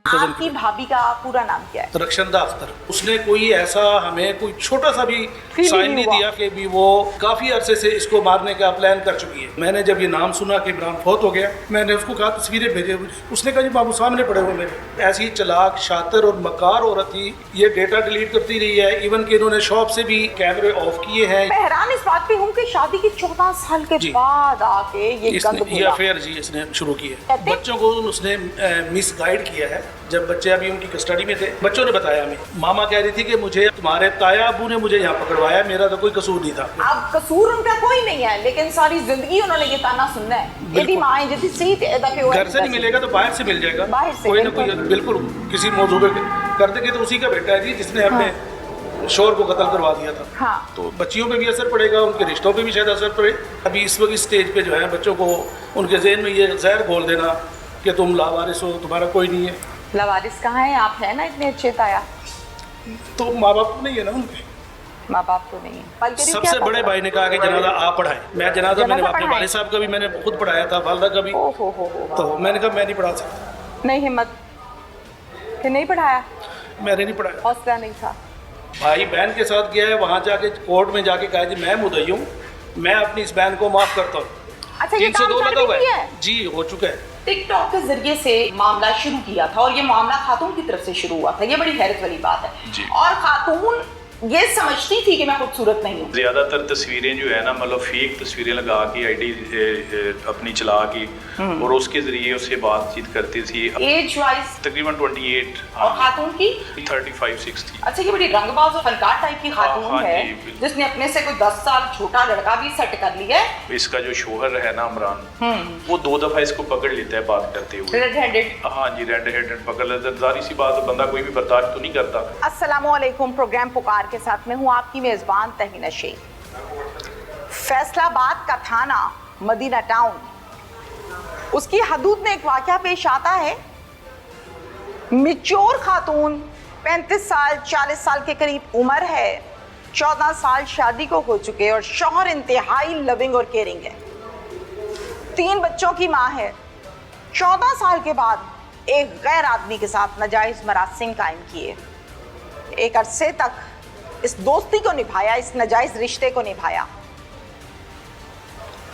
आपकी भाभी का पूरा नाम क्या है? रक्षंदा अख्तर। उसने कोई ऐसा हमें कोई छोटा सा भी साइन नहीं दिया कि भी वो काफी अरसे से इसको मारने का प्लान कर चुकी है। मैंने जब ये नाम सुना कि इमरान फौत हो गया, मैंने उसको कहा तस्वीरें भेजे। उसने कहा जी बाबू सामने पड़े हुए मेरे। ऐसी चालाक, शातिर और मकार औरत थी। ये डेटा डिलीट करती रही है, इवन कि इन्होंने शॉप से भी कैमरे ऑफ किए हैं। मैं हैरान इस बात पे हूँ कि शादी के 14 साल के बाद आके ये अफेयर जी इसने शुरू की है। बच्चों को उसने मिस गाइड किया है। जब बच्चे अभी उनकी कस्टडी में थे, बच्चों ने बताया हमें, मामा कह रही थी कि मुझे तुम्हारे ताया अबू ने मुझे यहाँ पकड़वाया, मेरा तो कोई कसूर नहीं था। अब कसूर उनका कोई नहीं है, लेकिन सारी जिंदगी उन्होंने ये ताना सुनना है। यदि माँ यदि सही घर से नहीं मिलेगा तो बाहर से मिल जाएगा, बाहर से कोई ना कोई बिल्कुल किसी मौजूद कर देंगे तो उसी का बेटा है जी जिसने अपने शोर को कत्ल करवा दिया था। हाँ। तो बच्चियों पे भी असर पड़ेगा, उनके रिश्तों पे भी शायद असर पड़े। अभी इस वक्त स्टेज पे जो है बच्चों को उनके जहन में ये जहर घोल देना कि तुम लावारिस हो, तुम्हारा कोई नहीं है। लावारिस कहाँ है? आप है ना इतने अच्छे ताया। तो माँ बाप नहीं है ना उनके, माँ बाप तो नहीं है। सबसे बड़े भाई ने कहा कि जनाजा आप पढ़ाए। मैं जनाजा मैंने अपने वाले साहब का भी मैंने खुद पढ़ाया था, वालदा का भी। तो मैंने कहा मैं नहीं पढ़ा सकता। नहीं हिम्मत कि नहीं पढ़ाया? मैंने नहीं पढ़ाया, हौसला नहीं था। भाई बहन के साथ गया है, वहाँ जाके कोर्ट में जाके कहा जी मैं मुद्दई हूँ, मैं अपनी इस बहन को माफ करता हूँ। अच्छा, ये 302 लगा हुआ है जी, हो चुका है। टिकटॉक के जरिए से मामला शुरू किया था और ये मामला खातून की तरफ से शुरू हुआ था। ये बड़ी हैरत वाली बात है। और खातून ये समझती थी कि मैं खूबसूरत नहीं हूँ। ज्यादातर तस्वीरें जो है ना, मतलब फेक तस्वीरें लगा के आईडी अपनी चला की और उसके जरिए उससे बातचीत करती थी। एज वाइज तकरीबन 28 और खातून की 35-6 थी। अच्छा, ये बड़ी रंगबाज और फनकार टाइप की खातून है जिसने अपने से कोई 10 साल छोटा लड़का भी सेट कर लिया है। इसका जो शोहर है ना इमरान, वो 2 दफा इसको पकड़ लेता है बात करते हुए। Red handed? हाँ जी, रेड हैंडेड पकड़ लेता है। जाहिर सी बात, बंदा कोई भी बर्दाश्त तो नहीं करता। अस्सलामुअलैकुम। प्रोग्राम पुकार के साथ मैं हूँ आपकी मेजबान तहीना शेख। फैसलाबाद का थाना मदीना टाउन, उसकी हदूद में एक वाकया पेश आता है। मिच्योर खातून 35 साल 40 साल के करीब उम्र है, 14 साल शादी को हो चुके और शौहर इंतहाई लविंग और केयरिंग है। 3 बच्चों की माँ है। 14 साल के बाद एक गैर आदमी के साथ नाजायज मरासिम कायम किए। एक अरसे तक इस दोस्ती को निभाया, इस नाजायज रिश्ते को निभाया।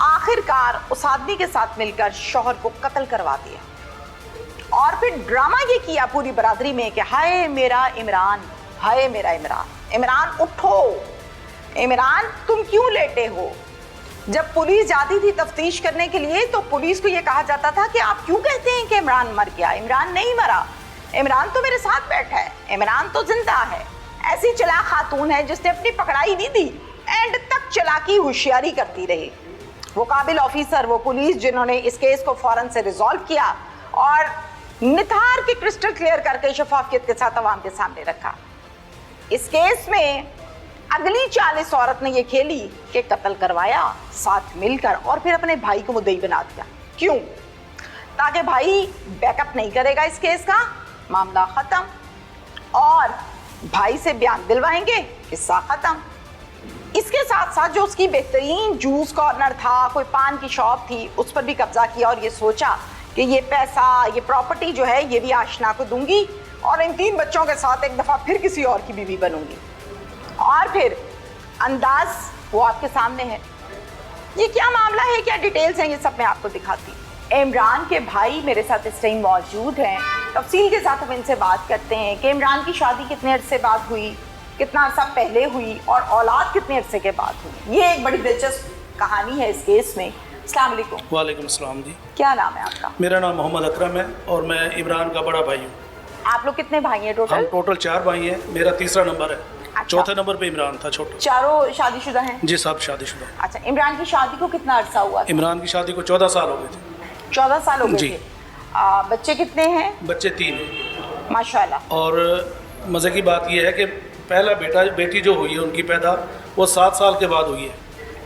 आखिरकार उस आदमी के साथ मिलकर शौहर को कत्ल करवा दिया और फिर ड्रामा ये किया पूरी बरादरी में कि हाय मेरा इमरान, हाय मेरा इमरान। इमरान उठो, इमरान तुम क्यों लेटे हो? जब पुलिस जाती थी तफ्तीश करने के लिए तो पुलिस को यह कहा जाता था कि आप क्यों कहते हैं कि इमरान मर गया? इमरान नहीं मरा, इमरान तो मेरे साथ बैठा है, इमरान तो जिंदा है। ऐसी चालाक खातून है जिसने अपनी पकड़ाई नहीं दी, एंड तक चालाकी होशियारी करती रही। वो काबिल ऑफिसर, वो पुलिस जिन्होंने इस केस को फौरन से रिजॉल्व किया और निथार के क्रिस्टल क्लियर करके शफाफियत के साथ अवाम के सामने रखा। इस केस में अगली 40 औरत ने ये खेली कि कत्ल करवाया साथ मिलकर और फिर अपने भाई को मुद्दई बना दिया। क्यों? ताकि भाई बैकअप नहीं करेगा इस केस का, मामला खत्म, और भाई से बयान दिलवाएंगे, किस्सा खत्म। इसके साथ साथ जो उसकी बेहतरीन जूस कॉर्नर था, कोई पान की शॉप थी, उस पर भी कब्जा किया और ये सोचा कि ये पैसा, ये प्रॉपर्टी जो है ये भी आशना को दूंगी और इन 3 बच्चों के साथ एक दफा फिर किसी और की बीवी बनूंगी। और फिर अंदाज वो आपके सामने है। ये क्या मामला है, क्या डिटेल्स हैं, ये सब मैं आपको दिखाती। इमरान के भाई मेरे साथ इस टाइम मौजूद हैं। तफसील के साथ हम इनसे बात करते हैं कि इमरान की शादी कितने अरसे बाद हुई, कितना अरसा पहले हुई और औलाद कितने अरसे के बाद हुई। ये एक बड़ी दिलचस्प कहानी है इस केस में। अस्सलाम वालेकुम। वालेकुम अस्सलाम जी। क्या नाम है आपका? मेरा नाम मोहम्मद अकरम है और मैं इमरान का बड़ा भाई हूँ। आप लोग कितने भाई हैं टोटल? हम टोटल 4 भाई हैं, मेरा तीसरा नंबर है। अच्छा। चौथे नंबर पे इमरान था छोटा। चारों शादीशुदा हैं? जी सब शादीशुदा। अच्छा, इमरान की शादी को कितना अरसा हुआ था? इमरान की शादी को 14 साल हो गए थे। 14 साल हो गए जी। थे। बच्चे कितने हैं? बच्चे 3 हैं माशाल्लाह। और मज़े की बात यह है कि पहला बेटी जो हुई है उनकी पैदा वो 7 साल के बाद हुई है।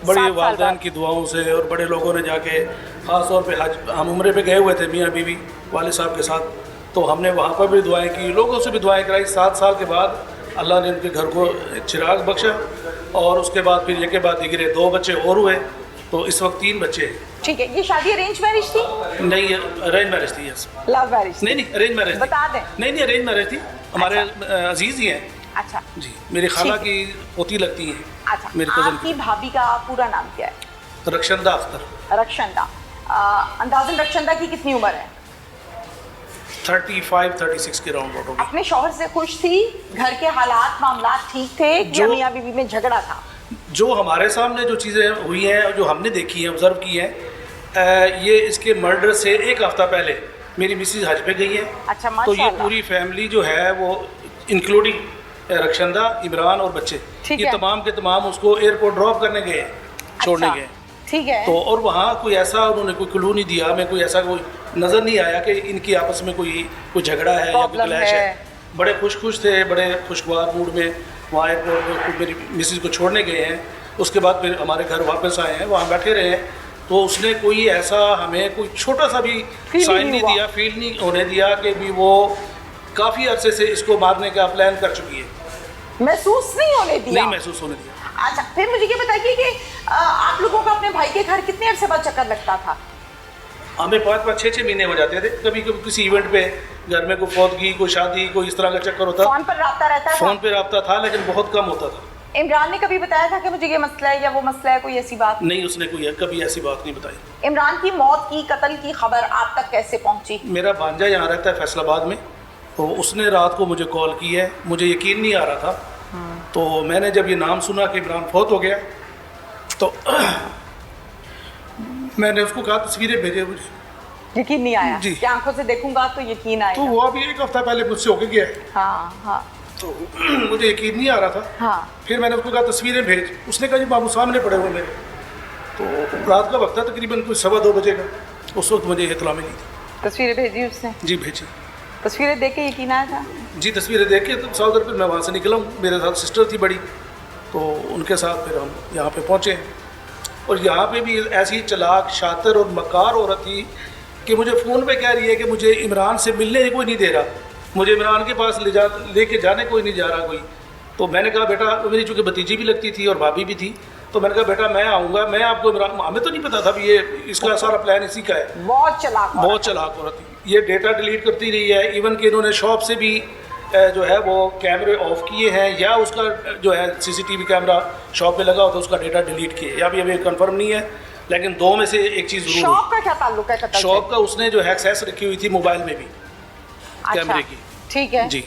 बड़ी वालिदैन की दुआओं से और बड़े लोगों ने जाके ख़ास तौर पे हज, हम उम्रे पे गए हुए थे मियाँ बीवी वाले साहब के साथ, तो हमने वहाँ पर भी दुआएं की, लोगों से भी दुआएं कराई। 7 साल के बाद अल्लाह ने उनके घर को चिराग बख्शा और उसके बाद फिर एक के बाद गिरे 2 बच्चे और हुए। तो इस वक्त 3 बच्चे हैं। ठीक है, ये शादी अरेंज मैरिज थी? नहीं, ये अरेंज मैरिज थी। यस। Love marriage? नहीं, अरेंज मैरिज बता दें। नहीं, अरेंज मैरिज थी। हमारे अजीज ही हैं। अच्छा जी, मेरी खाला की पोती लगती हैं। अच्छा, मेरे कजन आपकी भाभी का पूरा नाम क्या है? की। रक्षंदा अख्तर। रक्षंदा। अंदाजन रक्षंदा की कितनी उम्र है? 35-36 के राउंड होगी। अपने शौहर से खुश थी? घर के हालात मामलात ठीक थे या मियाँ बीवी में झगड़ा था? जो हमारे सामने जो चीज़ें हुई हैं और जो हमने देखी हैं, ऑब्जर्व की हैं, ये इसके मर्डर से 1 हफ्ता पहले मेरी मिसेज हज पे गई है। अच्छा, तो ये माशाल्लाह। पूरी फैमिली जो है वो इंक्लूडिंग रक्षंदा, इमरान और बच्चे, ठीक ये है। तमाम के तमाम उसको एयरपोर्ट ड्रॉप करने गए हैं, छोड़ने अच्छा, गए। ठीक है। तो और वहाँ कोई ऐसा उन्होंने कोई क्लू नहीं दिया, हमें कोई ऐसा कोई नज़र नहीं आया कि इनकी आपस में कोई झगड़ा है या कोई प्रॉब्लम क्लैश है। है। बड़े खुश थे, बड़े खुशगवार मूड में वहाँ एयरपोर्ट में मेरी मिसेज को छोड़ने गए हैं। उसके बाद फिर हमारे घर वापस आए हैं, वहाँ बैठे रहे हैं। तो उसने कोई ऐसा हमें कोई छोटा सा भी Feel साइन नहीं नहीं हुआ। दिया, फील नहीं होने दिया कि भी वो काफ़ी अरसे से इसको मारने का प्लान कर चुकी है। महसूस नहीं होने दिया? नहीं महसूस होने दिया। अच्छा, फिर मुझे ये बताइए कि आप लोगों का अपने भाई के घर कितने अरसे बाद चक्कर लगता था? हमें 5-5, 6-6 महीने हो जाते थे। कभी कभी किसी इवेंट पे घर में कोई फौतगी, कोई शादी, कोई इस तरह का चक्कर होता। फोन पर राब्ता रहता था? फोन पे रब्ता था, लेकिन बहुत कम होता था। इमरान ने कभी बताया था कि मुझे ये मसला है या वो मसला है, कोई ऐसी बात? नहीं, उसने कभी ऐसी बात नहीं बताई। इमरान की मौत की, कत्ल की खबर आप तक कैसे पहुंची? मेरा भांजा यहाँ रहता है फैसलाबाद में, तो उसने रात को मुझे कॉल की है। मुझे यकीन नहीं आ रहा था। तो मैंने जब ये नाम सुना कि इमरान फौत हो गया, तो मैंने उसको कहा तस्वीरें भेजे मुझे। यकीन नहीं आया जी। कि आंखों से देखूंगा तो यकीन तो आएगा। वो अभी 1 हफ्ता पहले मुझसे होके गया है। हाँ हाँ तो मुझे यकीन नहीं आ रहा था। हाँ। फिर मैंने उसको कहा तस्वीरें भेज। उसने कहा जी बाबू सामने पड़े हुए मेरे। तो रात का वक्त था, तकरीबन कोई 2:15 बजे का। उस वक्त मुझे इत्तला मिली थी। तस्वीरें भेजी उसने? जी भेजी। तस्वीरें देख के यकीन आया था? जी, तस्वीरें देख के तो साउदर फिर मैं वहाँ से निकला हूँ। मेरे साथ सिस्टर थी बड़ी, तो उनके साथ फिर हम यहाँ पे पहुँचे। और यहाँ पे भी ऐसी चालाक, शातिर और मकार औरत थी कि मुझे फ़ोन पे कह रही है कि मुझे इमरान से मिलने कोई नहीं दे रहा, मुझे इमरान के पास लेके जाने कोई नहीं जा रहा कोई। तो मैंने कहा बेटा, मेरी चूँकि भतीजी भी लगती थी और भाभी भी थी, तो मैंने कहा बेटा मैं आऊँगा, मैं आपको इमरान, हमें तो नहीं पता था भी ये इसका सारा प्लान इसी का है। बहुत चालाक औरत। बहुत चालाक औरत थी। ये डेटा डिलीट करती रही है। इवन कि इन्होंने शॉप से भी जो है वो कैमरे ऑफ किए हैं, या उसका जो है सीसीटीवी कैमरा शॉप पे लगा होता उसका डेटा डिलीट किए, या भी अभी कंफर्म नहीं है, लेकिन 2 में से एक चीज़ जरूर शॉप का क्या ताल्लुक है कत्ल से? शॉप का उसने जो है एक्सेस रखी हुई थी मोबाइल में भी, कैमरे की। ठीक है जी।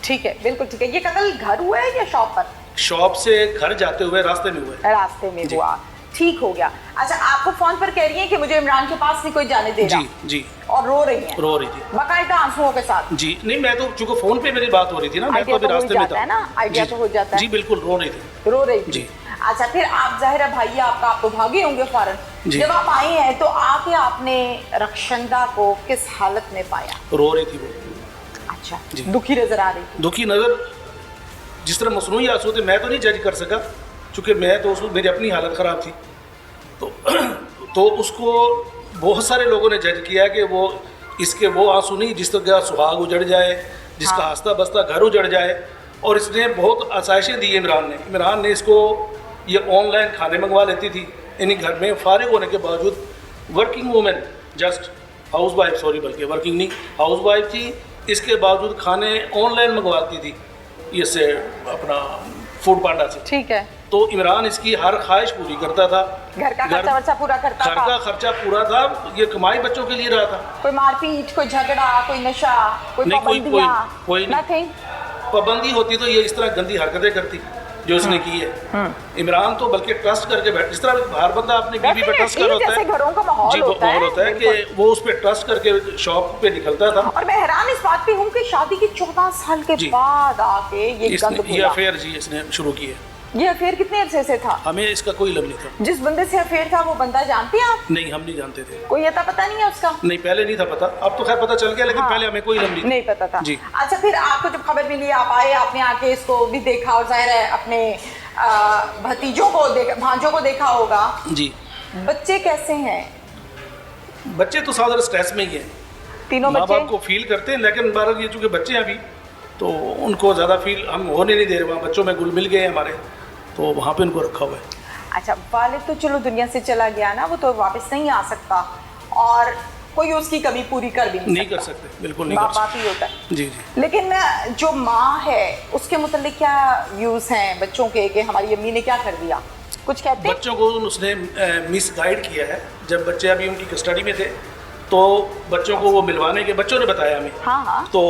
ठीक है, बिल्कुल ठीक है। ये कत्ल घर हुआ है या शॉप पर? शॉप से घर जाते हुए रास्ते में हुए। रास्ते में जी। हुआ, ठीक हो गया। अच्छा, आपको फोन पर कह रही है कि मुझे इमरान के पास नहीं कोई जाने दे रहा? जी जी। और रो रही है? रो रही थी बाकायदा आंसुओं के साथ? जी। नहीं, मैं तो चूंकि फ़ोन पे मेरी बात हो रही थी ना, मैं तो आइडिया अभी तो हो रास्ते में जाता है था ना, आइडिया जी। तो हो जाता है। जी बिल्कुल, रो रही थी। रो रही थी जी। अच्छा, फिर आप ज़ाहिर है भाई आपका, आप तो भागे होंगे फौरन। जी। जब आप आई हैं तो आके आपने रक्षंदा को किस हालत में पाया? रो रही थी वो। अच्छा, जी। दुखी नजर आ रही थी? दुखी नज़र, जिस तरह मसनूई आंसू थे, मैं तो नहीं जज कर सका चूँकि मैं तो मेरी अपनी हालत ख़राब थी। तो उसको बहुत सारे लोगों ने जज किया कि वो इसके वो आंसू नहीं जिस तरह सुहाग उजड़ जाए, जिसका हाँ। हंसता बसता घर उजड़ जाए। और इसने बहुत आसाइशें दी इमरान ने इसको, ये ऑनलाइन खाने मंगवा लेती थी। यानी घर में फारिग होने के बावजूद working women, just house wife, sorry बल्कि वर्किंग नहीं, हाउस वाइफ थी, इसके बावजूद खाने ऑनलाइन मंगवाती थी इससे, अपना फूड पांडा से। ठीक है। तो इमरान इसकी हर ख्वाहिश पूरी करता था। घर का खर्चा वर्चा पूरा करता घर था? का खर्चा पूरा था, ये कमाई बच्चों के लिए रहा था। कोई मारपीट, कोई झगड़ा, कोई नशा, कोई नहीं, पाबंदियां? कोई नहीं। Nothing? पाबंदी होती तो ये इस तरह गंदी हरकतें करती जो उसने की है। इमरान तो बल्कि ट्रस्ट करके बैठ, जिस तरह हर बंदा अपनी बीवी पे ट्रस्ट कर Definitely, होता है, जैसे घरों का माहौल जी होता है, माहौल होता है कि वो उस पर ट्रस्ट करके शॉप पे निकलता था। और मैं हैरान इस बात पे हूँ कि शादी के 14 साल के जी। बाद आके ये गंद ये घुला। अफेयर जी इसने शुरू की है। ये अफेयर कितने अरसे से था? हमें इसका कोई इल्म नहीं था। जिस बंदे से अफेयर था वो बंदा जानते हैं आप? नहीं, हम नहीं जानते थे। कोई अता पता नहीं है उसका? नहीं, पहले नहीं था पता, अब तो खैर पता चल गया, लेकिन हाँ। पहले हमें कोई इल्म नहीं था। नहीं पता था जी। अच्छा, फिर आपको जब खबर मिली, आप आए, आपने आके इसको भी देखा और जाहिर है अपने भतीजों को देखा, भांजों को देखा होगा। जी। बच्चे कैसे हैं? बच्चे तो साधारण स्ट्रेस में ही हैं, तीनों माँ बच्चे? बाप को फील करते हैं, लेकिन बारह ये चूँकि बच्चे हैं अभी, तो उनको ज़्यादा फील हम होने नहीं दे रहे। वहाँ बच्चों में घुल मिल गए हैं हमारे, तो वहाँ पे उनको रखा हुआ है। अच्छा, वालिद तो चलो दुनिया से चला गया ना, वो तो वापस नहीं आ सकता और कोई उसकी कमी पूरी कर भी नहीं कर सकते, बिल्कुल नहीं कर बाप बाप ही होता है। जी जी। लेकिन जो माँ है उसके मुतालिक क्या व्यूज हैं बच्चों के कि हमारी अम्मी ने क्या कर दिया, कुछ कहते हैं? बच्चों को उसने मिस गाइड किया है। जब बच्चे अभी उनकी कस्टडी में थे तो बच्चों को वो मिलवाने के बच्चों ने बताया हमें। हाँ। तो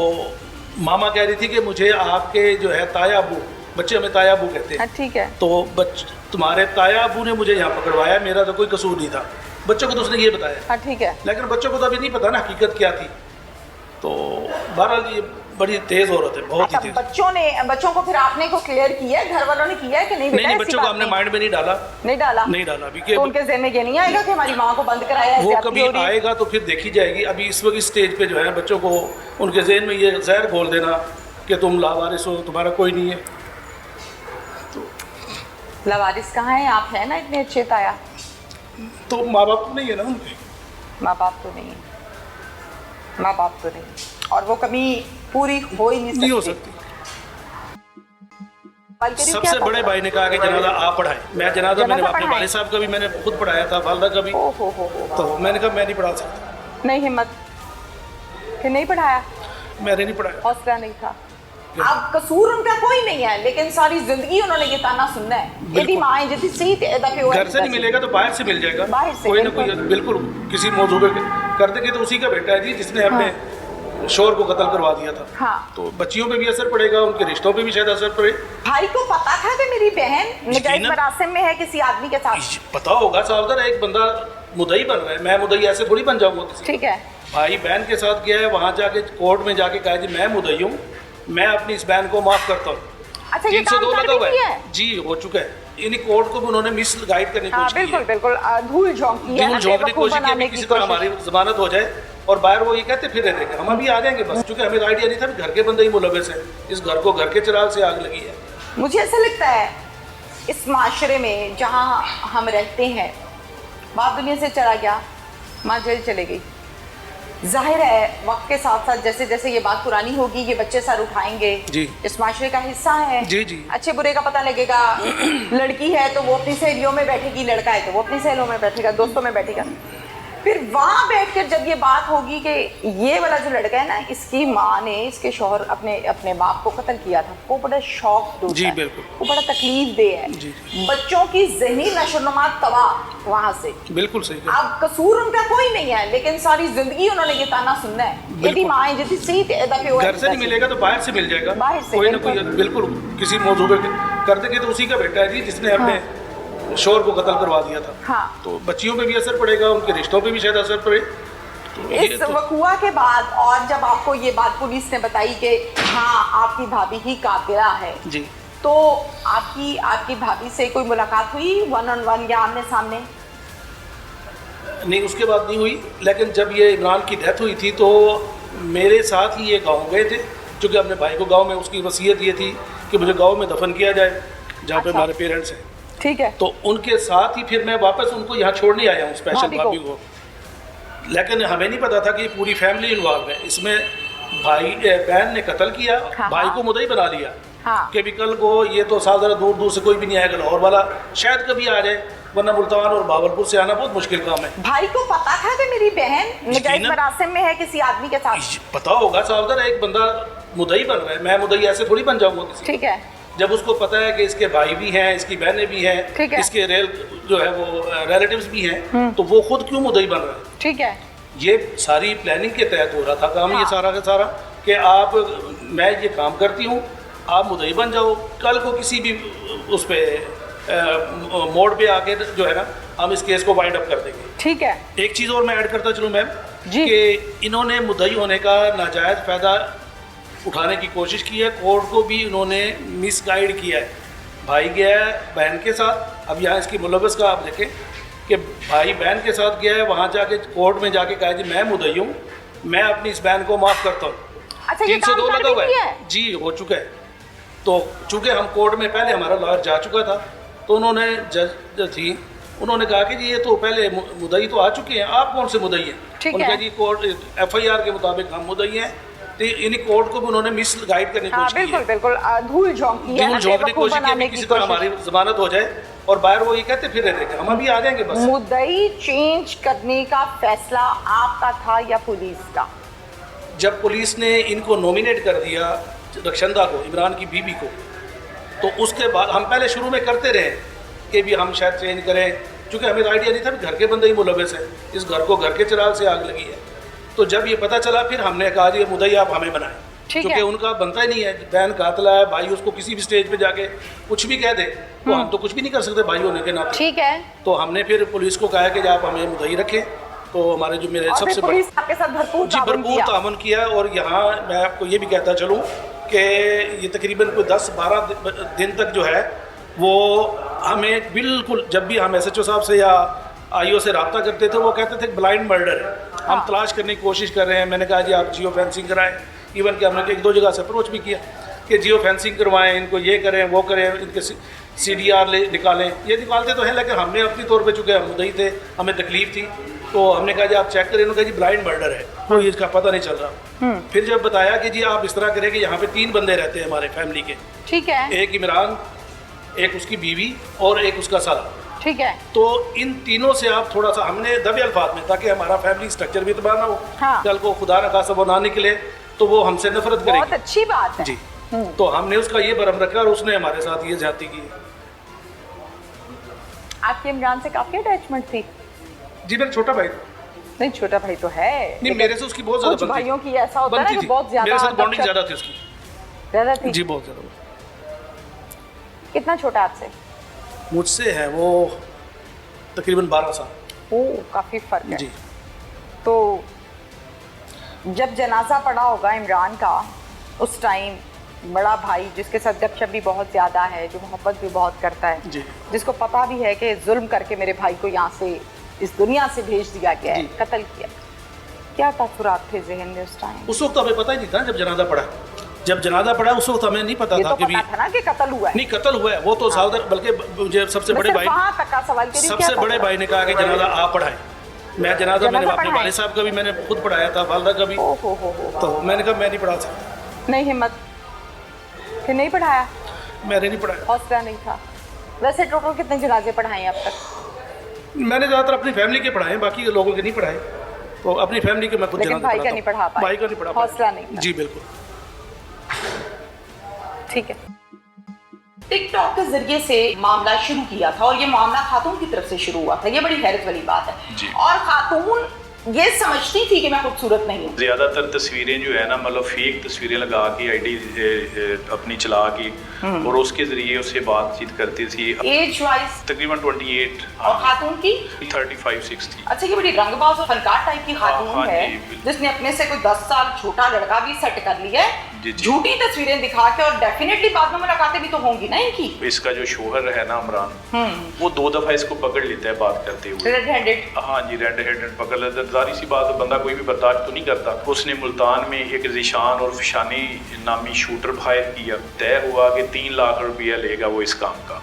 मामा कह रही थी कि मुझे आपके जो है ताया अबू, बच्चे हमें ताया अबू कहते हैं, ठीक है, तो तुम्हारे ताया अबू ने मुझे यहाँ पकड़वाया, मेरा तो कोई कसूर नहीं था। बच्चों को तो उसने ये बताया। ठीक है। लेकिन बच्चों को तो अभी नहीं पता ना हकीकत क्या थी। तो बहरहाल ये बड़ी तेज औरत है, बहुत ही तेज। बच्चों को फिर आपने को क्लियर किया है, घर वालों ने किया है कि नहीं? नहीं, बच्चों को हमने माइंड में नहीं डाला अभी। तो उनके ज़हन में ये नहीं आएगा कि हमारी माँ को बंद कराया है? वो कभी आएगा तो फिर देखी जाएगी। अभी इस वक्त स्टेज पे जो है बच्चों को उनके जहन में ये जहर घोल देना कि तुम लावारिस हो, तुम्हारा कोई नहीं है। तो लावारिस कहाँ है? आप है ना इतने अच्छे ताया। तो माँ बाप तो नहीं है ना उनके। माँ बाप तो नहीं, और वो कभी पूरी हो ही नहीं सकती। सबसे बड़े भाई ने कहा कि जनाजा आप पढ़ाएं। मैं जनाजा मैंने अपने वालिद साहब का भी मैंने खुद पढ़ाया था, वालिदा का भी। तो मैंने कहा मैं नहीं पढ़ा सकता। नहीं हिम्मत, फिर नहीं पढ़ाया? मैंने नहीं पढ़ाया, हौसला नहीं था। अब कसूर उनका कोई नहीं है, लेकिन सारी जिंदगी उन्होंने ये ताना सुनना है। यदि माँ जितनी सही घर से नहीं मिलेगा तो बाहर से मिल जाएगा, बाहर से कोई ना कोई। बिल्कुल किसी मौजूद पे कर देंगे तो उसी का बेटा है जी जिसने अपने शोर को कत्ल करवा दिया था। हाँ। तो बच्चियों पे भी असर पड़ेगा, उनके रिश्तों पे भी शायद असर पड़े। भाई को पता था कि मेरी बहन नजायज मरासिम में है किसी आदमी के साथ? पता होगा साहब, एक बंदा मुदई बन रहा है, मैं मुदई ऐसे थोड़ी बन जाऊंगा किसी। ठीक है। भाई बहन के साथ गया है, वहाँ जाके कोर्ट में जाके कहा जी मैं मुदई हूँ, मैं अपनी इस बहन को माफ करता हूँ। अच्छा, ये 302 लगा हुआ है जी, हो चुका है। इन्हीं कोर्ट को भी उन्होंने मिस गाइड करने की कोशिश की है। बिल्कुल धूल झोंकनी की कोशिश की किसी तरह हमारी जमानत हो जाए, और बाहर वो ये कहते फिर रहे थे हम अभी आ जाएंगे बस, क्योंकि हमें आइडिया नहीं था कि घर के बंदे ही मुलविस है, इस घर को घर के चिराग से आग लगी है। मुझे ऐसा लगता है इस माशरे में जहाँ हम रहते हैं, बाप दुनिया से चला गया, माँ जेल चले गई। जाहिर है वक्त के साथ साथ जैसे जैसे ये बात पुरानी होगी, ये बच्चे सर उठाएंगे जी। इस माशरे का हिस्सा है जी जी। अच्छे बुरे का पता लगेगा। लड़की है तो वो अपनी सहेलियों में बैठेगी, लड़का है तो वो अपनी सहेलियों में बैठेगा, दोस्तों में बैठेगा। फिर वहाँ बैठकर जब ये बात होगी कि ये वाला जो लड़का है ना, इसकी माँ ने इसके शौहर अपने बाप को कत्ल किया था, वो बड़ा शौक जी, बिल्कुल वो बड़ा तकलीफ दे है जी। बच्चों की जहनी नशोनुमा तबाह वहाँ से। बिल्कुल सही। अब कसूर उनका कोई नहीं है, लेकिन सारी जिंदगी उन्होंने ये ताना सुनना है। यदि माँ जितनी सही घर से नहीं मिलेगा तो बाहर से मिल जाएगा, बाहर से कोई ना कोई। बिल्कुल किसी मौजूद पे कर देंगे तो उसी का बेटा है जी जिसने अपने शोर को कत्ल करवा दिया था। हाँ। तो बच्चियों पे भी असर पड़ेगा, उनके रिश्तों पे भी शायद असर पड़े। तो इस वकुआ के बाद और जब आपको ये बात पुलिस ने बताई कि हाँ आपकी भाभी ही कातिला है जी, तो आपकी भाभी से कोई मुलाकात हुई 1-on-1 या आमने सामने? नहीं, उसके बाद नहीं हुई। लेकिन जब ये इमरान की डेथ हुई थी तो मेरे साथ ही ये गाँव गए थे, क्योंकि अपने भाई को गाँव में उसकी वसीयत ये थी कि मुझे गाँव में दफन किया जाए जहाँ पे हमारे पेरेंट्स हैं। ठीक है। तो उनके साथ ही फिर मैं वापस उनको यहाँ छोड़ने आया हूँ, स्पेशल भाभी को। लेकिन हमें नहीं पता था कि पूरी फैमिली इन्वॉल्व है इसमें। बहन ने कत्ल किया, भाई को मुदई बना लिया कि भी कल को ये तो साल जरा दूर दूर से कोई भी नहीं आएगा, लाहौर वाला शायद कभी आ जाए, वरना मुल्तान और बावलपुर से आना बहुत मुश्किल काम है। भाई को पता था कि मेरी बहन नजायज मरासिम में है किसी आदमी के साथ? पता होगा साहब, एक बंदा मुदई बन रहा है, मैं मुदई ऐसे थोड़ी बन जाऊंगा किसी। ठीक है। जब उसको पता है कि इसके भाई भी हैं, इसकी बहनें भी हैं, इसके जो है वो रिलेटिव्स भी हैं, तो वो खुद क्यों मुदई बन रहा है? ठीक है। ये सारी प्लानिंग के तहत हो रहा था काम। ये सारा का सारा कि मैं ये काम करती हूँ, आप मुदई बन जाओ, कल को किसी भी उस पर मोड़ पे आके जो है ना हम इस केस को वाइंड अप कर देंगे। ठीक है। एक चीज़ और मैं ऐड करता चलूँ मैम कि इन्होंने मुदई होने का नाजायज़ फ़ायदा उठाने की कोशिश की है, कोर्ट को भी उन्होंने मिसगाइड किया है। भाई गया है बहन के साथ, अब यहाँ इसकी मुलव्वस का आप देखें कि भाई बहन के साथ गया है, वहाँ जाके कोर्ट में जाके कहा जी मैं मुदई हूँ, मैं अपनी इस बहन को माफ़ करता हूँ। अच्छा, 302 लगा हुआ है जी, हो चुका है। तो चूँकि हम कोर्ट में पहले हमारा लॉयर जा चुका था, तो उन्होंने जज थी, उन्होंने कहा कि जी ये तो पहले मुदई तो आ चुके हैं, आप कौन से मुदई हैं? उनका जी कोर्ट FIR के मुताबिक हम मुदई हैं, तो इन कोर्ट को भी उन्होंने मिस गाइड करने की हाँ, कोशिश की बिल्कुल है। बिल्कुल धूल झोंकी है, धूल झोंकने की कोशिश की बनाने कि किसी तरह हमारी जमानत हो जाए, और बाहर वो ये कहते फिर रहे थे कि हम अभी आ जाएंगे बस। मुद्दई चेंज करने का फैसला आपका था या पुलिस का? जब पुलिस ने इनको नॉमिनेट कर दिया, रक्षंदा को, इमरान की बीबी को, तो उसके बाद हम पहले शुरू में करते रहे कि भी हम शायद चेंज करें, क्योंकि हमें आइडिया नहीं था कि घर के बंदे ही मुलविस है, इस घर को घर के चिराग से आग लगी है। तो जब ये पता चला फिर हमने कहा जी मुद्दई आप हमें बनाएं, क्योंकि उनका बनता ही नहीं है। बहन कातला है, भाई उसको किसी भी स्टेज पे जाके कुछ भी कह दे तो हम तो कुछ भी नहीं कर सकते भाई होने के नाते। ठीक है। तो हमने फिर पुलिस को कहा कि आप हमें मुद्दई रखें, तो हमारे जो मेरे सबसे पुलिस आपके साथ भरपूर ताउन किया। और यहाँ मैं आपको ये भी कहता चलूँ कि ये तकरीबन कोई 10-12 दिन तक जो है वो हमें बिल्कुल, जब भी हम SHO साहब से या IO से रब्ता करते थे वो कहते थे ब्लाइंड मर्डर है, हम तलाश करने की कोशिश कर रहे हैं। मैंने कहा जी आप जियो फेंसिंग कराएं, इवन कि हमने 1-2 जगह से अप्रोच भी किया कि जियो फेंसिंग करवाएं, इनको ये करें वो करें, इनके CDR निकालें। ये निकालते तो हैं, लेकिन हमने अपनी तौर पे चूँकि हम मुद्दई थे, हमें तकलीफ थी, तो हमने कहा जी आप चेक करें। उन्होंने कहा जी ब्लाइंड मर्डर है, कोई इसका पता नहीं चल रहा। फिर जब बताया कि जी आप इस तरह करें कि यहाँ पे 3 बंदे रहते हैं हमारे फैमिली के, ठीक है, एक इमरान, एक उसकी बीवी और एक उसका साला, ठीक है, तो इन तीनों से आप थोड़ा सा, हमने दबे अल्फाज में, ताकि हमारा फैमिली स्ट्रक्चर भी तबाह ना हो, हाँ। कल को खुदा न खासा वो ना निकले तो वो हमसे नफरत करेगी। बहुत अच्छी बात है जी। तो हमने उसका ये भरम रखा और उसने हमारे साथ ये ज्यादती की। आपके इमरान से काफी अटैचमेंट थी? जी मेरा छोटा भाई। नहीं छोटा भाई तो है, नहीं मेरे से उसकी बहुत ज्यादा भाइयों की ऐसा होता है कि बहुत ज्यादा मेरे साथ बॉन्डिंग ज्यादा थी उसकी। ज्यादा थी जी, बहुत ज्यादा। कितना छोटा आपसे? मुझसे है वो तकरीबन 12 साल। ओह, काफी फर्क है जी। तो जब जनाजा पड़ा होगा इमरान का, उस टाइम बड़ा भाई जिसके साथ गपशप भी बहुत ज़्यादा है, जो मोहब्बत भी बहुत करता है जी, जिसको पता भी है कि जुल्म करके मेरे भाई को यहाँ से, इस दुनिया से भेज दिया गया है, कत्ल किया, क्या तासुरात थे जहन में उस टाइम? उस वक्त हमें पता ही नहीं था। जब जनाजा पड़ा उस वक्त हमें नहीं पता था कि भी था ना कि कत्ल हुआ है। नहीं, कत्ल हुआ है वो तो सावधान, बल्कि मुझे सबसे बड़े भाई, सबसे बड़े भाई ने कहा कि जनाजा आप पढ़ाएं। मैं जनाजा मैंने अपने वालिद साहब का भी मैंने खुद पढ़ाया था, वालिदा का भी, तो मैंने कहा मैं नहीं पढ़ा सकता। नहीं हिम्मत, फिर नहीं पढ़ाया? मैंने नहीं पढ़ाया, हौसला नहीं था। वैसे टोटल कितने जनाजे पढ़ाए अब तक? मैंने ज़्यादातर अपनी फैमिली के पढ़ाए, बाकी के लोगों के नहीं पढ़ाए। तो अपनी फैमिली के मैं खुद जनाजा भाई का नहीं पढ़ा पाया? भाई का नहीं पढ़ा, हौसला नहीं। जी बिल्कुल, ठीक है। टिकटॉक के जरिए से मामला शुरू किया था और ये मामला खातून की तरफ से शुरू हुआ था, ये बड़ी हैरत वाली बात है। और खातून ये समझती थी कि मैं खूबसूरत नहीं हूँ। ज्यादातर तस्वीरें जो है ना, मतलब फेक तस्वीरें लगा के आईडी अपनी चला की और उसके जरिए उससे बातचीत करती थी। एज वाइज तकरीबन 28 और खातून की 35-60। अच्छा, ये बड़ी रंगबाज और फनकार टाइप की खातून है जिसने अपने से कोई 10 साल छोटा लड़का भी सेट कर लिया है, झूठी तस्वीरें दिखा के, और डेफिनेटली बाद में मुलाकातें भी तो होंगी ना इनकी। इसका जो शोहर है ना इमरान, वो 2 दफा इसको पकड़ लेता है बात करते हुए, रेड हैंडेड। हाँ जी, रेड हैंडेड पकड़ लेता है। जाहिर सी बात है, बंदा कोई भी बर्दाश्त तो नहीं करता। उसने मुल्तान में एक ज़ीशान और फिशानी नामी शूटर फायर किया। तय हुआ कि 3 लाख रुपया लेगा वो इस काम का।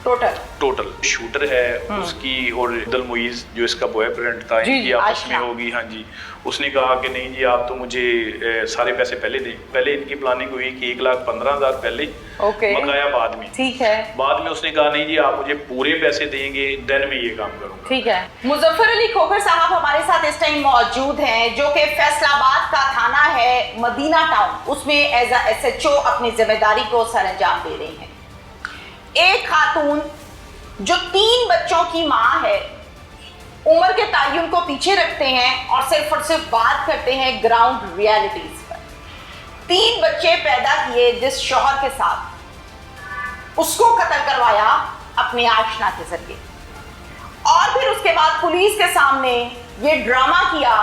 टोटल शूटर है उसकी और दलमुईज जो इसका बॉयफ्रेंड था, इनकी आपस में होगी। हाँ जी, उसने कहा कि नहीं जी आप तो मुझे सारे पैसे पहले दें। पहले इनकी प्लानिंग हुई कि 1,15,000 पहले, बकाया बाद में। ठीक है। बाद में उसने कहा नहीं जी आप मुझे पूरे पैसे देंगे, देन मैं ये काम करूंगा। ठीक है। मुजफ्फर अली खोखर साहब हमारे साथ इस टाइम मौजूद हैं, जो कि फैसलाबाद का थाना है मदीना टाउन, उसमें एज अ SHO अपनी जिम्मेदारी को सरअंजाम दे रही हैं। एक खातून जो 3 बच्चों की माँ है, उम्र के तयन को पीछे रखते हैं और सिर्फ बात करते हैं ग्राउंड रियलिटीज पर। 3 बच्चे पैदा किए जिस शौहर के साथ, उसको कत्ल करवाया अपने आशना के जरिए, और फिर उसके बाद पुलिस के सामने ये ड्रामा किया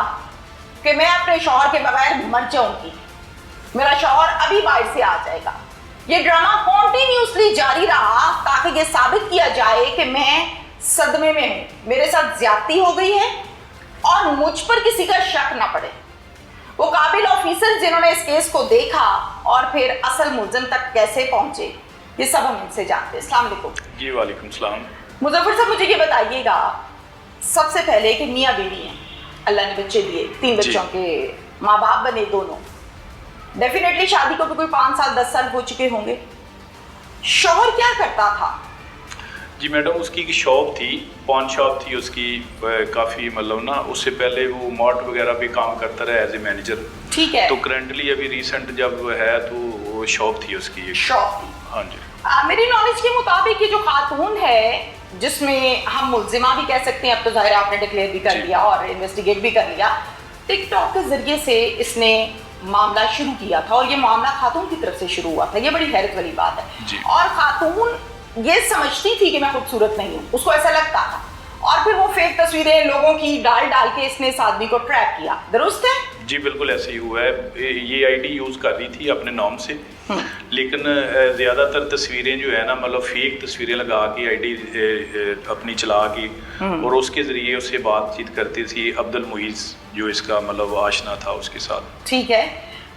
कि मैं अपने शौहर के बगैर मर जाऊंगी, मेरा शौहर अभी बाहर से आ जाएगा। ये ड्रामा कॉन्टिन्यूसली जारी रहा ताकि ये साबित किया जाए कि मैं सदमे में हूं, मेरे साथ ज्यादती हो गई है और मुझ पर किसी का शक ना पड़े। वो काबिल ऑफिसर जिन्होंने इस केस को देखा और फिर असल मुलजिम तक कैसे पहुंचे, ये सब हम इनसे जानते हैं। अस्सलाम वालेकुम। जी वालेकुम सलाम। मुजफ्फर साहब मुझे ये बताइएगा सबसे पहले कि मियाँ बीवी हैं, अल्लाह ने बच्चे दिए, 3 बच्चों के माँ बाप बने दोनों, डेफिनेटली शादी को भी कोई 5 साल 10 साल हो चुके होंगे। शौहर क्या करता था? जी मैडम, उसकी एक शॉप थी, पॉन शॉप थी उसकी, काफ़ी मतलब ना उससे पहले वो मॉर्ट वगैरह पे काम करता रहा एज ए मैनेजर। ठीक है। तो करंटली अभी रिसेंट जब है तो वो शॉप थी उसकी, शॉप थी। हाँ जी। मेरी नॉलेज के मुताबिक ये जो खातून है, जिसमें हम मुल्जिमा भी कह सकते हैं, अब तो जाहिर आपने डिक्लेयर भी कर लिया और इन्वेस्टिगेट भी कर लिया, टिकटॉक के जरिए से इसने मामला शुरू किया था और ये मामला खातून की तरफ से शुरू हुआ था। ये बड़ी हैरत वाली बात है। और खातून ये समझती थी कि मैं खूबसूरत नहीं हूँ, उसको ऐसा लगता था, और फिर वो फेक तस्वीरें लोगों की डाल डाल के इसने इस आदमी को ट्रैप किया। दुरुस्त है? जी बिल्कुल ऐसे ही हुआ है। ये आईडी यूज़ कर रही थी अपने नाम से, लेकिन ज़्यादातर तस्वीरें जो है ना, मतलब फेक तस्वीरें लगा के आईडी अपनी चला के और उसके ज़रिए उससे बातचीत करती थी। अब्दुल मुईज़ जो इसका मतलब आशना था उसके साथ। ठीक है।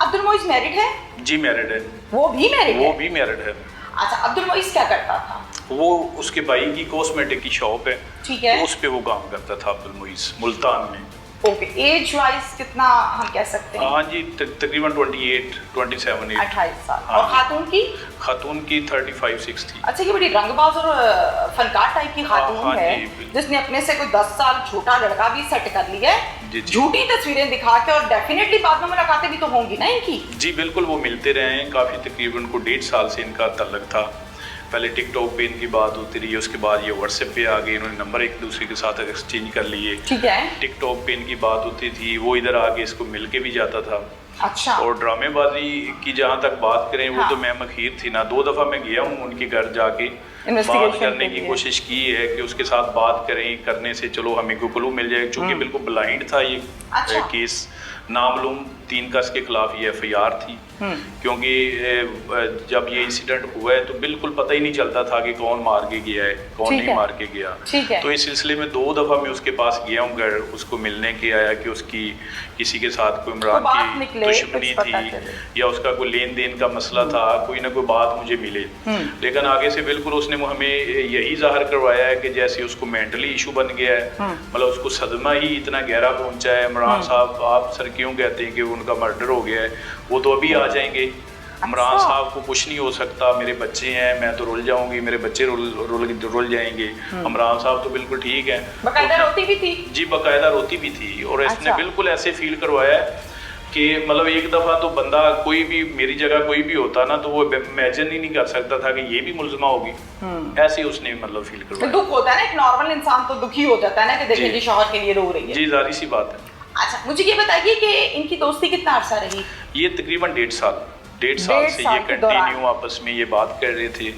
अब्दुल मुईज़ मैरिड है? जी मैरिड है। वो भी मैरिड है? वो भी मैरिड है। अच्छा, अब्दुल मुईज़ क्या करता था? वो उसके भाई की कॉस्मेटिक की शॉप है। ठीक है। तो उस पे वो काम करता था अब्दुल मुईज़, मुल्तान में। ओके। एज वाइज कितना हम कह सकते हैं? हाँ जी, तकरीबन 28, 27, 28 साल। हाँ, और खातून की? खातून की 35, 60। अच्छा, ये बड़ी रंगबाज और फनकार टाइप की खातून है, जिसने अपने से कोई 10 साल छोटा लड़का भी सेट कर लिया है, झूठी तस्वीरें दिखा के, और डेफिनेटली बाद में मुलाकातें भी तो होंगी ना इनकी? जी बिल्कुल, वो मिलते रहे हैं काफ़ी, तकरीबन को 1.5 साल से इनका ताल्लुक था। पहले टिकटॉक पे इनकी बात होती रही, उसके बाद ये व्हाट्सएप पे आ गए, इन्होंने नंबर एक दूसरे के साथ एक्सचेंज कर लिए। ठीक है। टिकटॉक पे इनकी बात होती थी, वो इधर आके इसको मिल के भी जाता था। अच्छा। और ड्रामेबाजी की जहाँ तक बात करें, वो तो मैं मखीर थी ना, 2 दफ़ा मैं गया हूँ उनके घर जाके बात करने की कोशिश की है कि उसके साथ बात करें, करने से चलो हमें कोई क्लू मिल जाए, चूँकि बिल्कुल ब्लाइंड था ये केस। नामालूम 3 का इसके खिलाफ ये FIR थी, क्योंकि जब ये इंसिडेंट हुआ है तो बिल्कुल पता ही नहीं चलता था कि कौन मार के गया है, कौन नहीं मार के गया। तो इस सिलसिले में 2 दफ़ा मैं उसके पास गया हूँ घर, उसको मिलने के आया कि उसकी किसी के साथ कोई इमरान की दुश्मनी थी या उसका कोई लेन देन का मसला था, कोई ना कोई बात मुझे मिले। लेकिन आगे से बिल्कुल उसने हमें यही जाहिर करवाया है कि जैसे उसको मेंटली इशू बन गया है, मतलब उसको सदमा ही इतना गहरा पहुंचा है। इमरान साहब, आप सर क्यों कहते हैं कि उनका मर्डर हो गया है, वो तो अभी आ जाएंगे। इमरान साहब को कुछ नहीं हो सकता, मेरे बच्चे हैं, मैं तो रुल जाऊंगी, मेरे बच्चे रुल जाएंगे। इमरान साहब तो बिल्कुल ठीक है। बाकायदा रोती भी थी? जी बाकायदा रोती भी थी। और इसने बिल्कुल ऐसे फील करवाया कि मतलब एक दफ़ा तो बंदा कोई भी मेरी जगह कोई भी होता ना, तो वो इमेजिन ही नहीं कर सकता था कि ये भी मुल्जिमा होगी। ऐसे उसने मतलब फील करवाया। दुख होता है ना, एक नॉर्मल इंसान तो दुखी हो जाता है ना कि देखिए जी शौहर के लिए रो रही है। जी जाहिर सी बात है। अच्छा, मुझे ये बताइए कि इनकी दोस्ती कितना अर्सा रही? ये तकरीबन 1.5 साल से ये कंटिन्यू आपस में ये बात कर रहे थे।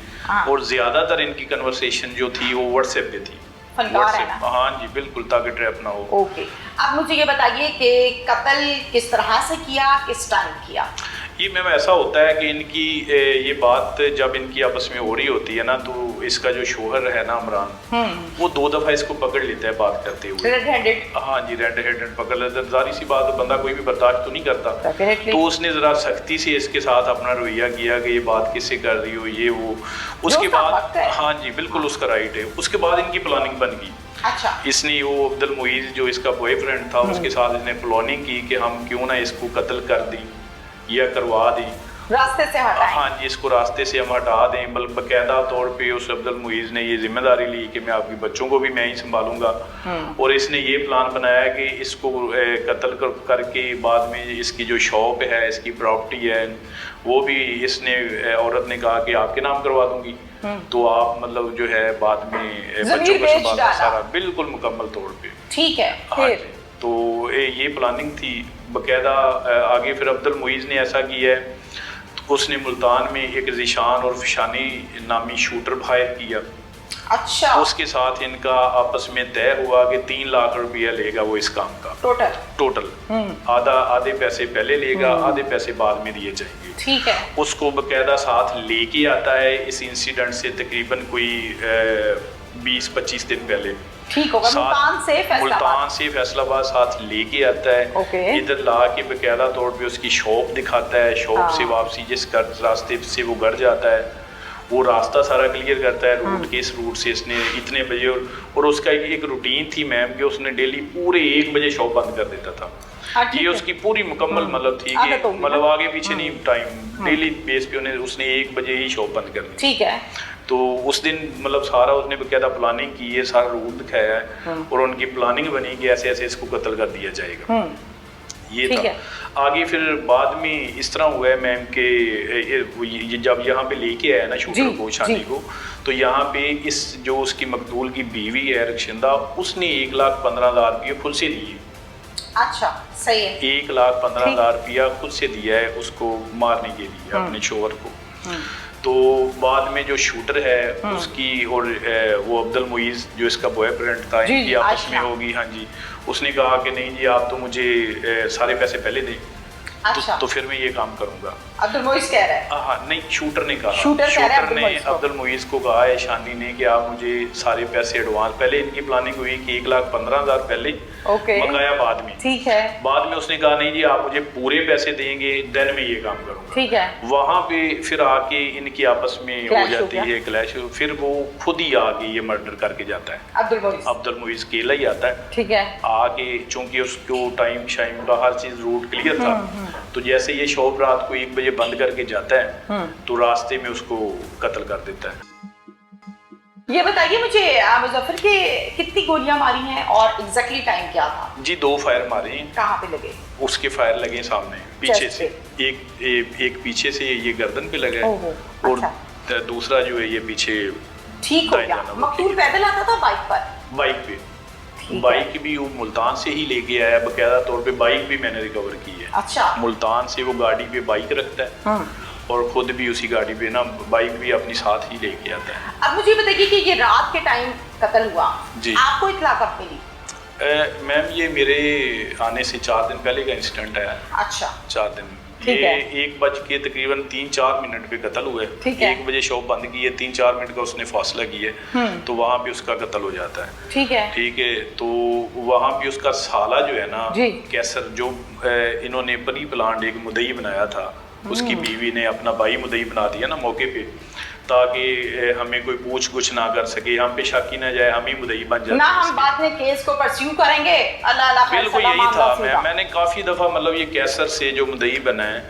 और ज्यादातर इनकी कन्वर्सेशन जो थी वो व्हाट्सएप पे थी। हाँ जी बिल्कुल, ताकि ट्रैप ना हो। ओके। अब मुझे ये बताइए कि कत्ल किस तरह से किया, किस टाइम किया? ये मैम ऐसा होता है कि इनकी ये बात जब इनकी आपस में हो रही होती है ना, तो इसका जो शोहर है ना इमरान, वो 2 दफ़ा इसको पकड़ लेता है बात करते हुए। Red handed? हाँ जी, रेड हैंडेड पकड़ लेता है। जाहिर सी बात, बंदा कोई भी बर्दाश्त तो नहीं करता। तो उसने ज़रा सख्ती से इसके साथ अपना रवैया किया कि ये बात किससे कर रही हो, ये वो। उसके बाद हाँ जी बिल्कुल उसका राइट है। उसके बाद इनकी प्लानिंग बन गई। अच्छा। इसने वो अब्दुल मुईज़ जो इसका बॉयफ्रेंड था, उसके साथ इसने प्लानिंग की कि हम क्यों ना इसको कत्ल कर दी या करवा दी, रास्ते से हटाएं। हाँ जी, इसको रास्ते से हम हटा दें। बकायदा तौर पे उस अब्दुल मुईज़ ने ये जिम्मेदारी ली कि मैं आपके बच्चों को भी मैं ही संभालूंगा। और इसने ये प्लान बनाया कि इसको कत्ल करके बाद में इसकी जो शॉप है, इसकी प्रॉपर्टी है, वो भी इसने औरत ने कहा कि आपके नाम करवा दूंगी, तो आप मतलब जो है बाद में बच्चों को संभालना सारा, बिल्कुल मुकम्मल तौर पे। ठीक है। फिर तो ये प्लानिंग थी बकायदा। आगे फिर अब्दुल मुईज़ ने ऐसा किया है, उसने मुल्तान में एक ज़ीशान और फिशानी नामी शूटर हायर किया। अच्छा। उसके साथ इनका आपस में तय हुआ कि 3 लाख रुपया लेगा वो इस काम का टोटल। आधे पैसे पहले लेगा, आधे पैसे बाद में दिए जाएंगे। ठीक है। उसको बकायदा साथ लेके आता है इस इंसिडेंट से तकरीबन कोई 20-25 दिन पहले। ठीक होगा। मुल्तान से फैसलाबाद साथ लेके आता है। इधर ला के बकायदा तौर पे उसकी शॉप दिखाता है। शॉप से वापसी जिस रास्ते से वो घर जाता है, वो रास्ता सारा क्लियर करता है रूट के, इस रूट से इसने इतने बजे। और उसका एक रूटीन थी मैम कि उसने डेली पूरे 1 बजे शॉप बंद कर देता था। हाँ, ठीक ये है। उसकी पूरी मुकम्मल मतलब थी कि आदत होगी मतलब ना। आगे पीछे नहीं टाइम, डेली बेस पे उसने 1 बजे ही शॉप बंद करनी। ठीक है। तो उस दिन मतलब सारा उसने बकायदा प्लानिंग की है, सारा रूट दिखाया है और उनकी प्लानिंग बनी कि ऐसे ऐसे इसको कत्ल कर दिया जाएगा। ये ठीक था। है। आगे फिर बाद में इस तरह हुआ है मैम के ये जब यहाँ पे लेके आया ना शूटर को, शादी को, तो यहाँ पे इस जो उसकी मकतूल की बीवी है रक्षिंदा, उसने 1,15,000 रुपये खुद से दिए। अच्छा, सही है। 1,15,000 रुपया खुद से दिया है उसको मारने के लिए, अपने शोहर को। तो बाद में जो शूटर है उसकी और वो अब्दुल मुईज जो इसका बॉयफ्रेंड था, इनकी आपस में होगी। हाँ जी, उसने कहा कि नहीं जी आप तो मुझे सारे पैसे पहले दें। अच्छा। तो फिर मैं ये काम करूंगा। अब्दुल मुईज कह रहा है। हाँ नहीं, शूटर ने कहा, शूटर ने अब्दुल मुईज को कहा है शानी ने कि आप मुझे सारे पैसे एडवांस, पहले इनकी प्लानिंग हुई कि 1,15,000 पहले, बकाया बाद में। ठीक है। बाद में उसने कहा नहीं जी आप मुझे पूरे पैसे देंगे, देन मैं ये काम करूंगा। ठीक है। वहां पे फिर आके इनकी आपस में हो जाती है क्लैश, फिर वो खुद ही आके ये मर्डर करके जाता है। अब्दुल मुईज अकेला ही आता है। ठीक है। आके चूंकि उसको टाइम शाइम का हर चीज रूट क्लियर था, तो जैसे ये शॉप रात को 1 बजे बंद करके जाता है तो रास्ते में उसको कत्ल कर देता है। ये बताइए मुझे मुजफ्फर के कितनी गोलियां मारी हैं और एग्जैक्टली टाइम क्या था? जी 2 फायर मारे हैं। कहाँ पे लगे? उसके फायर लगे सामने पीछे से, एक पीछे से ये गर्दन पे लगा है और दूसरा जो है ये पीछे। ठीक हो गया। मकतूल पैदल आता था बाइक पर? बाइक पे। बाइक भी वो मुल्तान से ही लेके आया, बकायदा तौर पे बाइक भी मैंने रिकवर की है। अच्छा। मुल्तान से वो गाड़ी पे बाइक रखता है और खुद भी उसी गाड़ी पे ना बाइक भी अपनी साथ ही लेके आता है। अब मुझे बताइए कि ये रात के टाइम कत्ल हुआ जी, आपको इत्तला कब मिली? मैम ये मेरे आने से 4 दिन पहले का इंसिडेंट है। अच्छा। 4 दिन। ये 1 बज के तकरीबन 3-4 मिनट पे कत्ल हुआ है। 1 बजे शॉप बंद की है, 3-4 मिनट का उसने फासला किया है, तो वहाँ पे उसका कत्ल हो जाता है। ठीक है। तो वहाँ पे उसका साला जो है ना कैसर, जो इन्होंने प्री प्लान एक मुदई बनाया था, उसकी बीवी ने अपना भाई मुदई बना दिया ना मौके पे, ताकि हमें कोई पूछ ना कर सके, हम पे शक ही ना जाए, हम ही मुदई बन जाए ना, हम बाद में केस को परस्यू करेंगे। अल्लाह बिल्कुल यही था। मैंने काफ़ी दफ़ा मतलब ये कैसर से जो मुदई बना है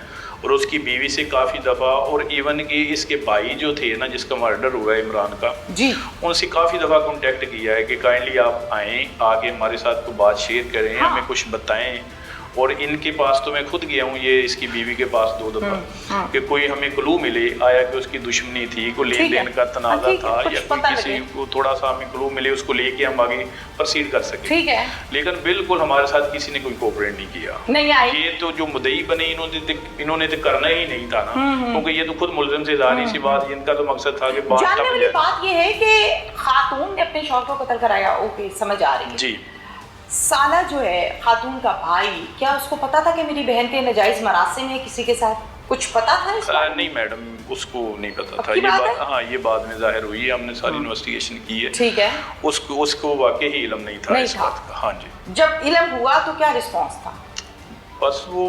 और उसकी बीवी से काफ़ी दफ़ा, और इवन कि इसके भाई जो थे ना जिसका मर्डर हुआ है इमरान का जी, उनसे काफ़ी दफ़ा कांटेक्ट किया है कि काइंडली आप आएँ, आके हमारे साथ कोई बात शेयर करें, हमें कुछ बताएं। और इनके पास तो मैं खुद गया हूँ, ये इसकी बीवी के पास 2 दफ़ा, कि कोई हमें क्लू मिले, आया कि उसकी दुश्मनी थी, कोई लेन देन का तनाज़ा था, या कोई किसी को थोड़ा सा हमें क्लू मिले, उसको लेके हम आगे प्रोसीड कर सके। ठीक है। लेकिन बिल्कुल हमारे साथ किसी ने कोई कोऑपरेट नहीं किया। नहीं आए। ये तो जो मुदई बने इन्होंने तो करना ही नहीं था ना, क्योंकि ये तो खुद मुलजिम से जाहिर सी बात, इनका तो मकसद था कि बात ये है कि खातून ने अपने शौहर को कत्ल कराया। ओके, समझ आ रही है जी। साला जो है खातून का भाई, क्या उसको पता था कि मेरी बहन के नाजायज मरासिम है किसी के साथ? कुछ पता था इस बात? नहीं मैडम, उसको नहीं पता था। ये बात हाँ, ये बाद में जाहिर हुई है, हमने सारी इन्वेस्टिगेशन की है। ठीक है। उसको वाकई ही इल्म नहीं था इस बात का। हाँ जी। जब इल्म हुआ तो क्या रिस्पॉन्स था? बस वो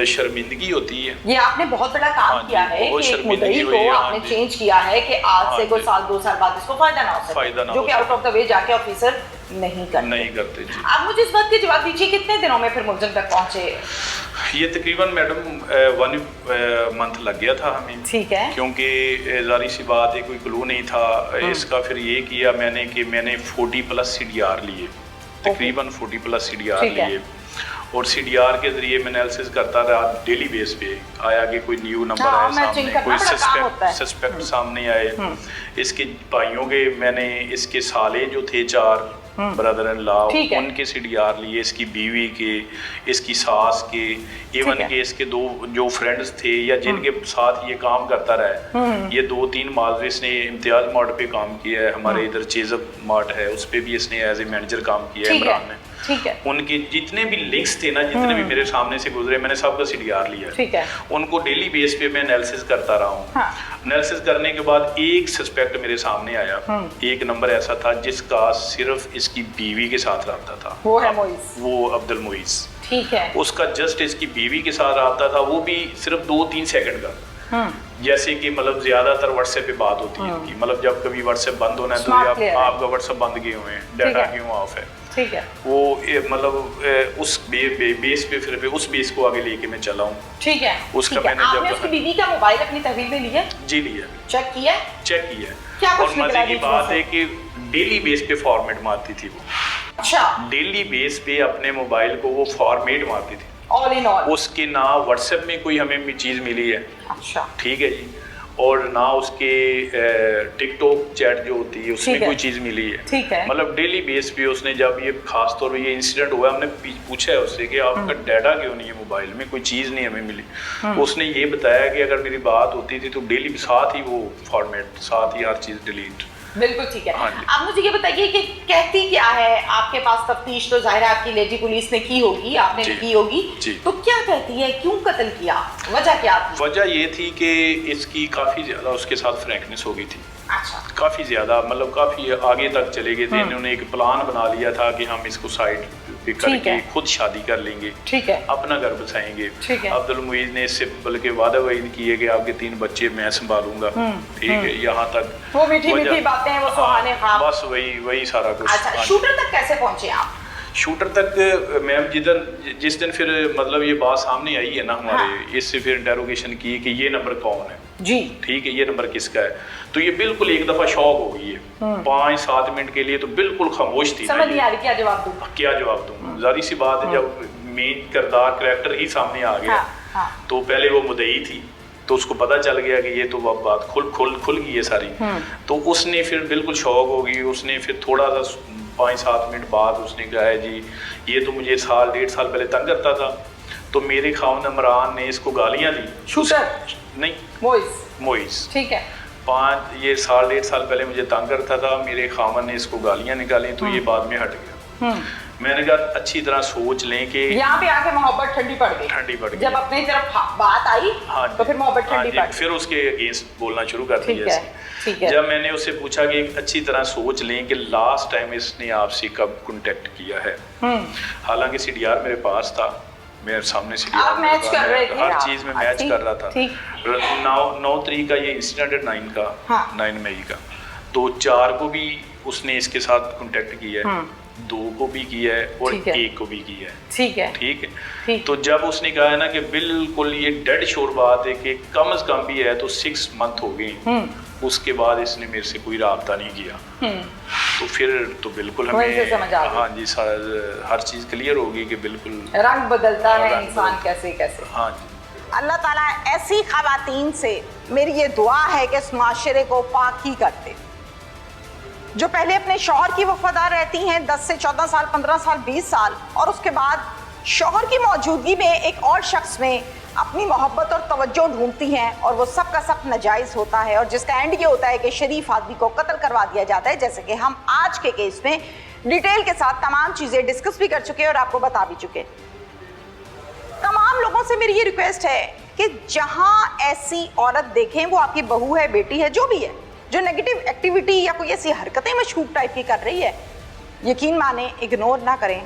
शर्मिंदगी होती है। ये आपने बहुत बड़ा काम किया है कि एक मुद्दई को आपने चेंज किया है कि आज से कोई 1-2 साल बाद इसको फायदा ना हो सके, जो कि आउट ऑफ द वे जाके ऑफिसर नहीं करते जी। आप मुझे इस बात के जवाब दीजिए, कितने दिनों में फिर मुलजिम तक पहुंचे? ये तकरीबन मैडम 1 मंथ लग गया था हमें। ठीक है। क्योंकि जारी सी बात है, कोई क्लू नहीं था इसका। फिर ये किया मैंने कि मैंने 40+ CDR लिए, तकरीबन 40+ CDR लिए, और CDR के जरिए मैं एनालिसिस करता रहा डेली बेस पे। आया कि कोई न्यू नंबर आया सामने, कोई सस्पेक्ट सामने आए। इसके भाइयों के मैंने, इसके साले जो थे 4 ब्रदर इन लॉ, उनके CDR लिए, इसकी बीवी के, इसकी सास के, इवन के इसके 2 जो फ्रेंड्स थे या जिनके साथ ये काम करता रहा है, ये 2-3 मार्जिस ने इम्तियाज मार्ट पे काम किया है, हमारे इधर चेजअप मार्ट है, उस पर भी इसने एज ए मैनेजर काम किया है इमरान ने। ठीक है। उनके जितने भी लिंक्स थे ना, जितने भी मेरे सामने से गुजरे, मैंने सबका CDR लिया। ठीक है। उनको डेली बेस पे मैं एनालिसिस करता रहा हूँ। एनालिसिस करने के बाद एक सस्पेक्ट मेरे सामने आया। एक नंबर ऐसा था जिसका सिर्फ इसकी बीवी के साथ रहा था, वो है मुईज, वो अब्दुल मुईज। ठीक है। उसका जस्ट इसकी बीवी के साथ रहा था, वो भी सिर्फ 2-3 सेकंड का। जैसे कि मतलब ज्यादातर व्हाट्सएप पे बात होती है इनकी, मतलब जब कभी व्हाट्सएप बंद होना है तो Smart ये player है। आपका व्हाट्सएप बंद क्यों है, डाटा क्यों ऑफ है, ठीक है, वो मतलब उस बेस पे फिर उस बेस को आगे लेके मैं चला हूँ। ठीक है, उसका ठीक है। मैंने आपने जब उसकी बीवी का मोबाइल अपनी तहवील में लिया, जी लिया, चेक किया, चेक किया, क्या कुछ और निकला मजे की बीच बात में है कि डेली बेस पे फॉर्मेट मारती थी वो, अच्छा, डेली बेस पे अपने मोबाइल को वो फॉर्मेट मारती थी, ऑल इन ऑल, उसके ना व्हाट्सएप में कोई हमें चीज़ मिली है, अच्छा, ठीक है जी, और ना उसके टिकटॉक चैट जो होती है उसमें कोई चीज़ मिली है, ठीक है, मतलब डेली बेस पे उसने जब ये खास तौर पे ये इंसिडेंट हुआ, हमने पूछा है उससे कि आपका डाटा क्यों नहीं है मोबाइल में, कोई चीज़ नहीं हमें मिली, उसने ये बताया कि अगर मेरी बात होती थी तो डेली साथ ही वो फॉर्मेट, साथ ही हर चीज़ डिलीट। बिल्कुल ठीक है। हाँ जी। आप मुझे ये बताइए कि कहती क्या है, आपके पास तफ्तीश तो जाहिर है आपकी लेडी पुलिस ने की होगी, आपने जी, भी की होगी, जी। तो क्या कहती है, क्यों कत्ल किया, वजह क्या थी? वजह ये थी कि इसकी काफ़ी ज़्यादा उसके साथ फ्रैंकनेस हो गई थी, अच्छा, काफ़ी ज़्यादा, मतलब काफ़ी आगे तक चले गए थे, इन्होंने एक प्लान बना लिया था कि हम इसको साइड पे करके खुद शादी कर लेंगे, ठीक है, अपना घर बसाएंगे, ठीक है। अब्दुल मुईज ने इससे बल्कि वादा वईद किए कि आपके 3 बच्चे मैं संभालूंगा, ठीक है, यहाँ तक वो मीठी मीठी बातें, वो सुहाने ख्वाब, बस वही सारा कुछ। अच्छा, हाँ, शूटर तक कैसे पहुंचे आप? शूटर तक मैम जिस दिन फिर मतलब ये बात सामने आई है ना हमारे, इससे फिर इंटेरोगेशन की कि ये नंबर कौन है जी, ठीक है, ये नंबर किसका है, तो ये बिल्कुल एक दफा शॉक हो गई है, 5-7 मिनट के लिए तो बिल्कुल खामोश थी, समझ नहीं आ रही क्या जवाब दूं, क्या जवाब दूं, जारी सी बात है जब मेन किरदार कैरेक्टर ही सामने आ गया, तो पहले वो मुद्दई थी तो उसको पता चल गया कि ये तो अब बात खुल गई है सारी, तो उसने फिर बिल्कुल शॉक हो गई, उसने फिर थोड़ा सा 5-7 मिनट बाद उसने कहा है जी ये तो मुझे 1.5 साल पहले तंग करता था, तो मेरे खावन इमरान ने इसको गालियां दी, शूटर नहीं मोइस, ठीक है, 1.5 साल पहले मुझे तंग करता था, मेरे खावन ने इसको गालियां निकाली, तो ये बाद में हट गया। मैंने कहा अच्छी तरह सोच लें कि यहाँ पे आके मोहब्बत ठंडी पड़ गई, जब अपनी तरफ बात आई तो फिर मोहब्बत ठंडी पड़ गई, फिर उसके अगेंस्ट बोलना शुरू कर दिया। ठीक है। जब मैंने उससे पूछा कि अच्छी तरह सोच लें कि लास्ट टाइम इसने आपसे कब कांटेक्ट किया है, हालांकि सीडीआर मेरे पास था, मेरे सामने सीडीआर मैच कर रहे थे, हर चीज में मैच कर रहा था, 9 तारीख का ये इंसिडेंट है, 9 मई का, तो 4 को भी उसने इसके साथ कांटेक्ट किया है, 2 को भी किया है और 1 को भी किया है, ठीक है। तो जब उसने कहा है ना कि बिल्कुल ये डेड श्योर बात है कि कम से कम भी है तो 6 मंथ हो गए, उसके बाद इसने मेरे से कोई राब्ता नहीं किया, तो फिर तो बिल्कुल हमें हाँ जी हर चीज़ क्लियर होगी कि बिल्कुल रंग बदलता है इंसान कैसे कैसे। हाँ जी, अल्लाह ताला ऐसी ख़वातीन से मेरी ये दुआ है कि इस माशरे को पाक ही कर दे, जो पहले अपने शौहर की वफादार रहती हैं 10 से 14 साल, 15 साल, 20 साल, और उसके बाद शौहर की मौजूदगी में एक और शख्स में अपनी मोहब्बत और तवज्जो ढूंढती हैं, और वो सब का सब नाजायज़ होता है, और जिसका एंड ये होता है कि शरीफ आदमी को कत्ल करवा दिया जाता है, जैसे कि हम आज के केस में डिटेल के साथ तमाम चीज़ें डिस्कस भी कर चुके हैं और आपको बता भी चुके। तमाम लोगों से मेरी ये रिक्वेस्ट है कि जहाँ ऐसी औरत देखें, वो आपकी बहू है, बेटी है, जो भी है, जो नेगेटिव एक्टिविटी या कोई ऐसी हरकतें मशकूक टाइप की कर रही है, यकीन माने इग्नोर ना करें,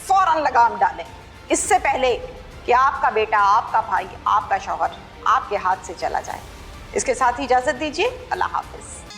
फौरन लगाम डालें, इससे पहले कि आपका बेटा, आपका भाई, आपका शौहर आपके हाथ से चला जाए। इसके साथ ही इजाज़त दीजिए, अल्लाह हाफ़िज़।